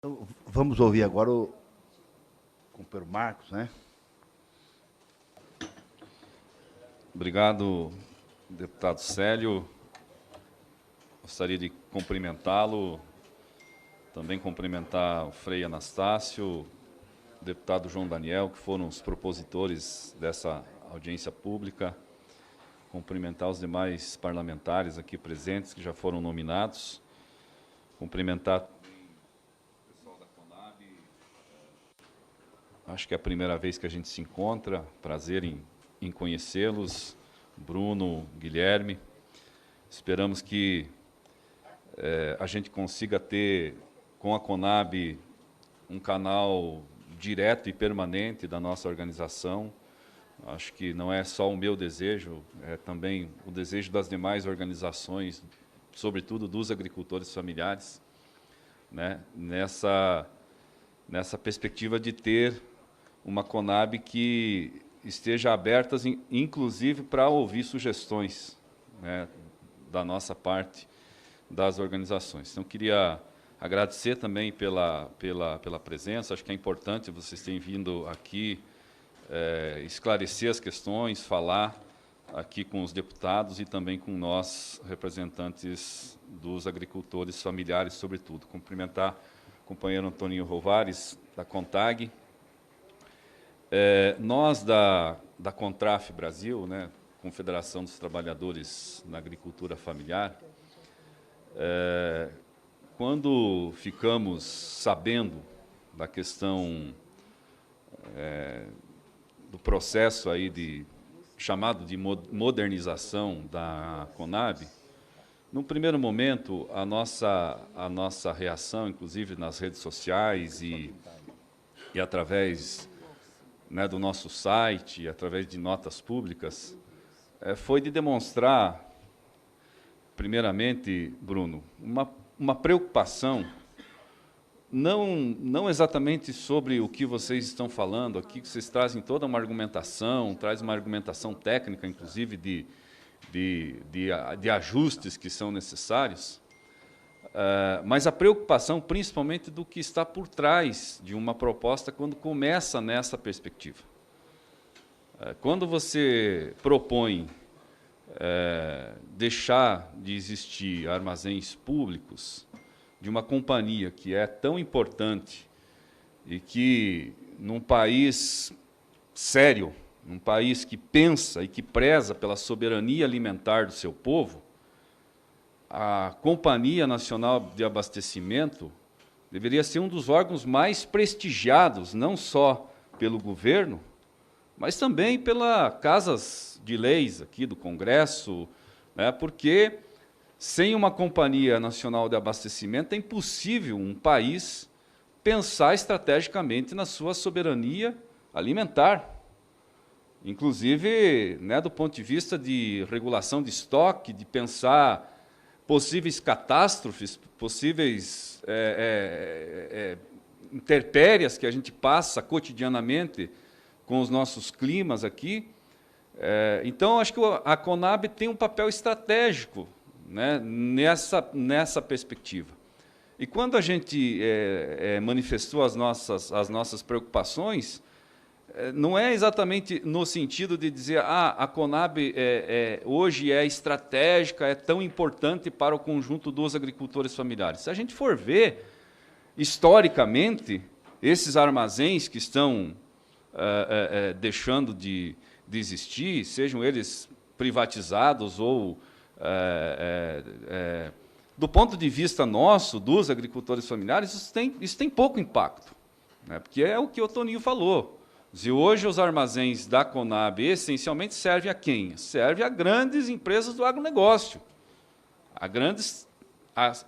Então, vamos ouvir agora o companheiro Marcos, né? Obrigado, deputado Célio. Gostaria de cumprimentá-lo, também cumprimentar o Frei Anastácio, o deputado João Daniel, que foram os propositores dessa audiência pública, cumprimentar os demais parlamentares aqui presentes, que já foram nominados, cumprimentar o pessoal da CONAB. Acho que é a primeira vez que a gente se encontra, prazer em conhecê-los, Bruno, Guilherme. Esperamos que a gente consiga ter, com a CONAB, um canal direto e permanente da nossa organização. Acho que não é só o meu desejo, é também o desejo das demais organizações, sobretudo dos agricultores familiares, né? Nessa perspectiva de ter uma CONAB que esteja aberta, inclusive, para ouvir sugestões, né, da nossa parte, das organizações. Então, queria agradecer também pela presença. Acho que é importante vocês terem vindo aqui esclarecer as questões, falar aqui com os deputados e também com nós, representantes dos agricultores familiares, sobretudo. Cumprimentar o companheiro Antoninho Rovares, da CONTAG. Nós, da CONTRAF Brasil, né, Confederação dos Trabalhadores na Agricultura Familiar, quando ficamos sabendo da questão do processo aí chamado de modernização da CONAB, num primeiro momento, a nossa reação, inclusive nas redes sociais e através, né, do nosso site, através de notas públicas, foi de demonstrar, primeiramente, Bruno, uma preocupação, não exatamente sobre o que vocês estão falando aqui, que vocês trazem toda uma argumentação, traz uma argumentação técnica, inclusive de ajustes que são necessários, mas a preocupação principalmente do que está por trás de uma proposta quando começa nessa perspectiva. Quando você propõe deixar de existir armazéns públicos de uma companhia que é tão importante e que, num país sério, num país que pensa e que preza pela soberania alimentar do seu povo, a Companhia Nacional de Abastecimento deveria ser um dos órgãos mais prestigiados, não só pelo governo, mas também pelas casas de leis aqui do Congresso, né, porque sem uma Companhia Nacional de Abastecimento é impossível um país pensar estrategicamente na sua soberania alimentar. Inclusive, né, do ponto de vista de regulação de estoque, de pensar possíveis catástrofes, possíveis intempéries que a gente passa cotidianamente com os nossos climas aqui. Então, acho que a CONAB tem um papel estratégico, né, nessa perspectiva. E quando a gente manifestou as nossas preocupações, não é exatamente no sentido de dizer a CONAB hoje é estratégica, é tão importante para o conjunto dos agricultores familiares. Se a gente for ver, historicamente, esses armazéns que estão deixando de existir, sejam eles privatizados ou, do ponto de vista nosso, dos agricultores familiares, isso tem pouco impacto, né, porque é o que o Toninho falou. E hoje os armazéns da CONAB essencialmente servem a quem? Serve a grandes empresas do agronegócio.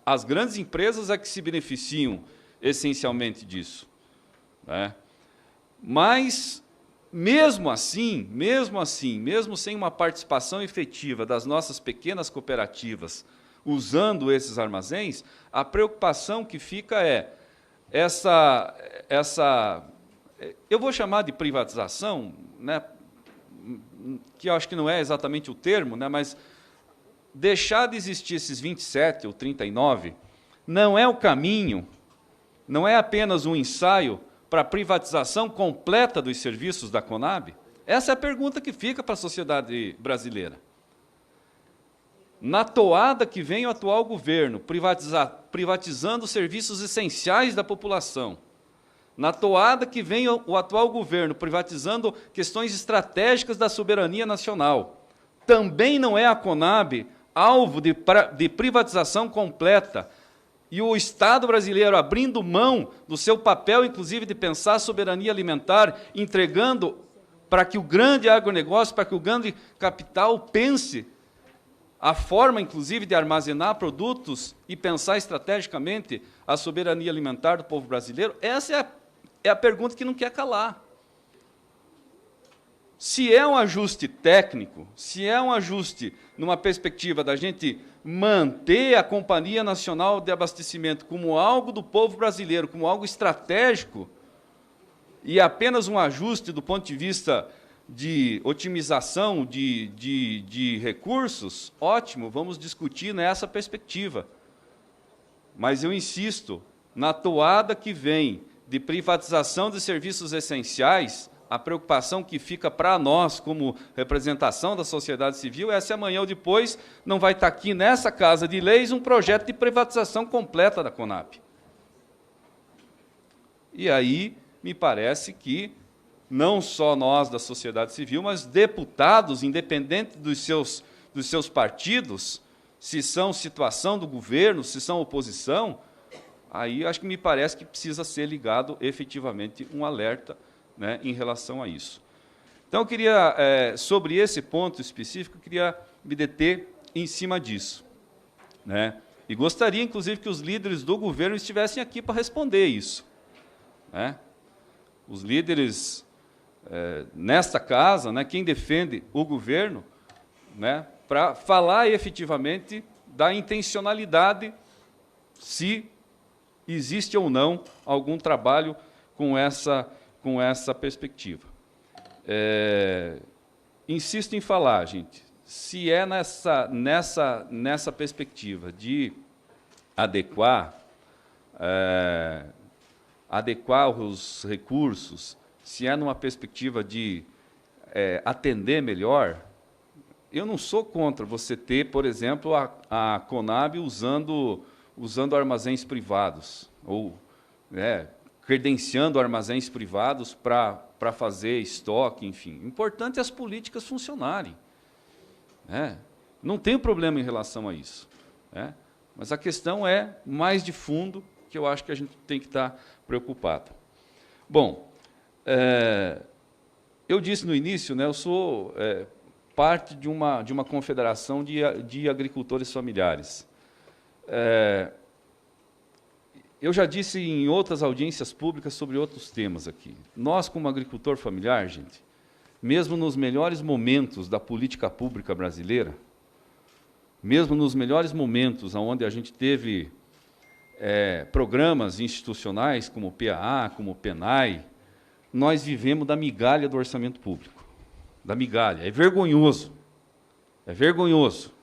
As grandes empresas é que se beneficiam essencialmente disso, né? Mas, mesmo assim, mesmo sem uma participação efetiva das nossas pequenas cooperativas usando esses armazéns, a preocupação que fica é eu vou chamar de privatização, né, que eu acho que não é exatamente o termo, né, mas deixar de existir esses 27 ou 39 não é o caminho não é apenas um ensaio para a privatização completa dos serviços da Conab? Essa é a pergunta que fica para a sociedade brasileira. Na toada que vem o atual governo, privatizando os serviços essenciais da população, na toada que vem o atual governo, privatizando questões estratégicas da soberania nacional, também não é a Conab alvo de privatização completa, e o Estado brasileiro abrindo mão do seu papel, inclusive, de pensar a soberania alimentar, entregando para que o grande agronegócio, para que o grande capital pense a forma, inclusive, de armazenar produtos e pensar estrategicamente a soberania alimentar do povo brasileiro? Essa é a pergunta que não quer calar. Se é um ajuste técnico, se é um ajuste numa perspectiva da gente manter a Companhia Nacional de Abastecimento como algo do povo brasileiro, como algo estratégico, e apenas um ajuste do ponto de vista de otimização de recursos, ótimo, vamos discutir nessa perspectiva. Mas eu insisto, na toada que vem de privatização de serviços essenciais, a preocupação que fica para nós, como representação da sociedade civil, é se amanhã ou depois não vai estar aqui nessa Casa de Leis um projeto de privatização completa da Conab. E aí, me parece que não só nós da sociedade civil, mas deputados, independente dos seus partidos, se são situação do governo, se são oposição, aí acho que me parece que precisa ser ligado efetivamente um alerta, né, em relação a isso. Então, eu queria, sobre esse ponto específico, eu queria me deter em cima disso, né? E gostaria, inclusive, que os líderes do governo estivessem aqui para responder isso, né? Os líderes nesta casa, né, quem defende o governo, né, para falar efetivamente da intencionalidade, se existe ou não algum trabalho com essa perspectiva. Insisto em falar, gente, se é nessa perspectiva de adequar os recursos, se é numa perspectiva de atender melhor, eu não sou contra você ter, por exemplo, a Conab usando armazéns privados, ou credenciando armazéns privados para fazer estoque, enfim. O importante é as políticas funcionarem, né? Não tem problema em relação a isso, né? Mas a questão é mais de fundo, que eu acho que a gente tem que estar preocupado. Bom, eu disse no início, né, eu sou parte de uma confederação de agricultores familiares. Eu já disse em outras audiências públicas sobre outros temas aqui. Nós, como agricultor familiar, gente, mesmo nos melhores momentos da política pública brasileira, mesmo nos melhores momentos onde a gente teve programas institucionais, como o PAA, como o PENAI, nós vivemos da migalha do orçamento público. Da migalha. É vergonhoso. É vergonhoso.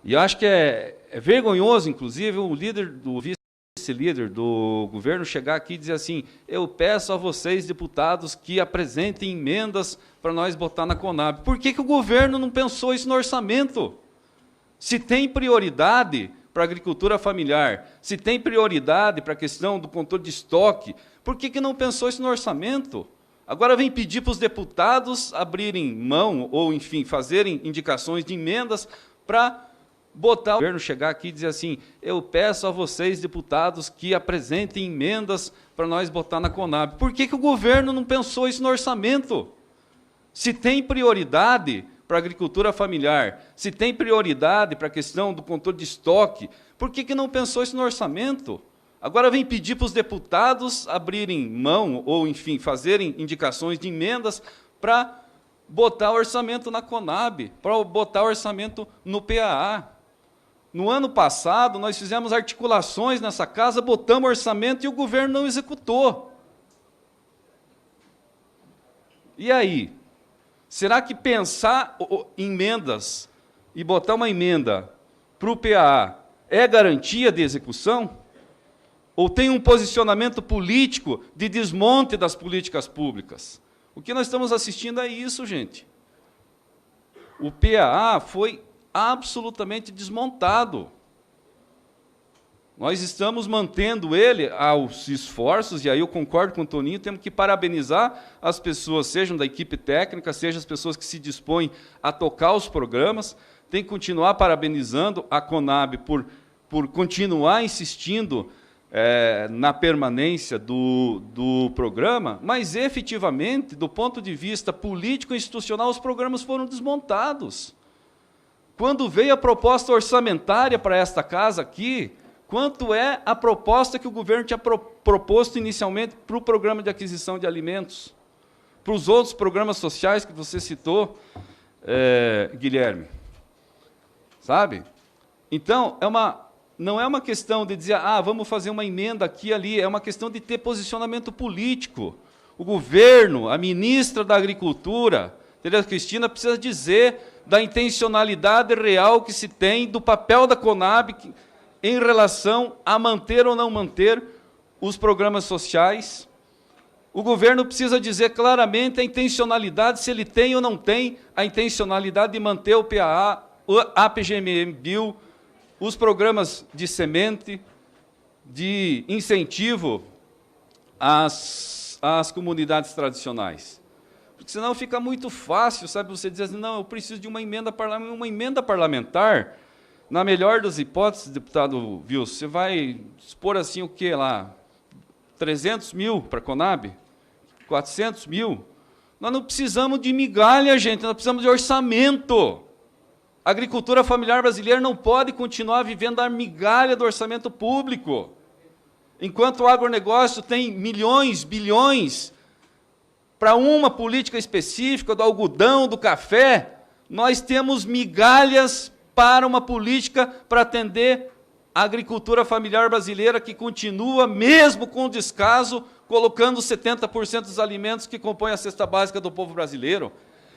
E eu acho que é vergonhoso, inclusive, o vice-líder do governo chegar aqui e dizer assim: eu peço a vocês, deputados, que apresentem emendas para nós botar na Conab. Por que o governo não pensou isso no orçamento? Se tem prioridade para a agricultura familiar, se tem prioridade para a questão do controle de estoque, por que não pensou isso no orçamento? Agora vem pedir para os deputados abrirem mão, ou, enfim, fazerem indicações de emendas para botar o governo chegar aqui e dizer assim: eu peço a vocês, deputados, que apresentem emendas para nós botar na Conab. Por que o governo não pensou isso no orçamento? Se tem prioridade para a agricultura familiar, se tem prioridade para a questão do controle de estoque, por que não pensou isso no orçamento? Agora vem pedir para os deputados abrirem mão, ou, enfim, fazerem indicações de emendas para botar o orçamento na Conab, para botar o orçamento no PAA. No ano passado, nós fizemos articulações nessa casa, botamos orçamento e o governo não executou. E aí? Será que pensar emendas e botar uma emenda para o PAA é garantia de execução? ou tem um posicionamento político de desmonte das políticas públicas. O que nós estamos assistindo é isso, gente. O PAA foi absolutamente desmontado. Nós estamos mantendo ele aos esforços, e aí eu concordo com o Toninho, temos que parabenizar as pessoas, sejam da equipe técnica, sejam as pessoas que se dispõem a tocar os programas, tem que continuar parabenizando a Conab por continuar insistindo na permanência do programa, mas, efetivamente, do ponto de vista político e institucional, os programas foram desmontados. Quando veio a proposta orçamentária para esta casa aqui, quanto é a proposta que o governo tinha proposto inicialmente para o programa de aquisição de alimentos, para os outros programas sociais que você citou, Guilherme? Sabe? Então, não é uma questão de dizer, vamos fazer uma emenda aqui e ali, é uma questão de ter posicionamento político. O governo, a ministra da Agricultura, Tereza Cristina, precisa dizer da intencionalidade real que se tem do papel da Conab em relação a manter ou não manter os programas sociais. O governo precisa dizer claramente a intencionalidade, se ele tem ou não tem a intencionalidade de manter o PAA, o APGMBio, os programas de semente, de incentivo às comunidades tradicionais. Porque senão fica muito fácil, sabe, você dizer assim, não, eu preciso de uma emenda parlamentar. Na melhor das hipóteses, deputado Wilson, você vai expor assim o quê lá? 300 mil para a Conab? 400 mil? Nós não precisamos de migalha, gente, nós precisamos de orçamento. A agricultura familiar brasileira não pode continuar vivendo a migalha do orçamento público. Enquanto o agronegócio tem milhões, bilhões, para uma política específica, do algodão, do café, nós temos migalhas para uma política para atender a agricultura familiar brasileira, que continua, mesmo com descaso, colocando 70% dos alimentos que compõem a cesta básica do povo brasileiro.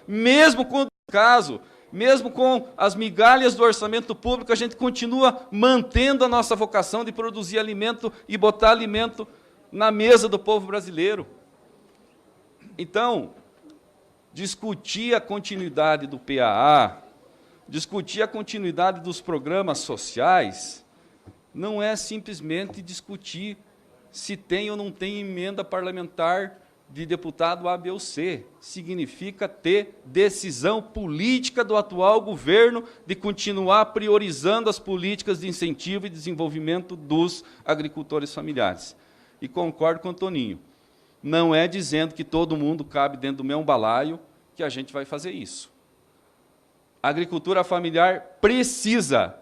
Mesmo com descaso, mesmo com as migalhas do orçamento público, a gente continua mantendo a nossa vocação de produzir alimento e botar alimento na mesa do povo brasileiro. Então, discutir a continuidade do PAA, discutir a continuidade dos programas sociais, não é simplesmente discutir se tem ou não tem emenda parlamentar de deputado A, B ou C. Significa ter decisão política do atual governo de continuar priorizando as políticas de incentivo e desenvolvimento dos agricultores familiares. E concordo com o Toninho. Não é dizendo que todo mundo cabe dentro do mesmo balaio que a gente vai fazer isso. A agricultura familiar precisa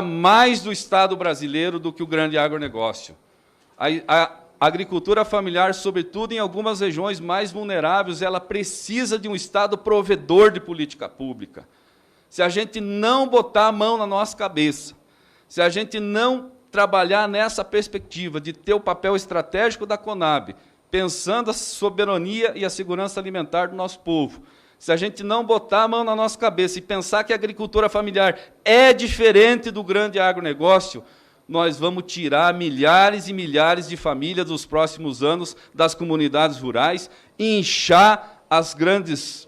mais do Estado brasileiro do que o grande agronegócio. A agricultura familiar, sobretudo em algumas regiões mais vulneráveis, ela precisa de um Estado provedor de política pública. Se a gente não botar a mão na nossa cabeça, se a gente não trabalhar nessa perspectiva de ter o papel estratégico da Conab, pensando a soberania e a segurança alimentar do nosso povo, se a gente não botar a mão na nossa cabeça e pensar que a agricultura familiar é diferente do grande agronegócio, nós vamos tirar milhares e milhares de famílias dos próximos anos das comunidades rurais e inchar as grandes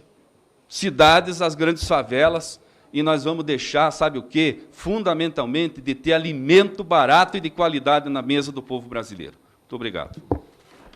cidades, as grandes favelas, e nós vamos deixar, sabe o quê? Fundamentalmente, de ter alimento barato e de qualidade na mesa do povo brasileiro. Muito obrigado.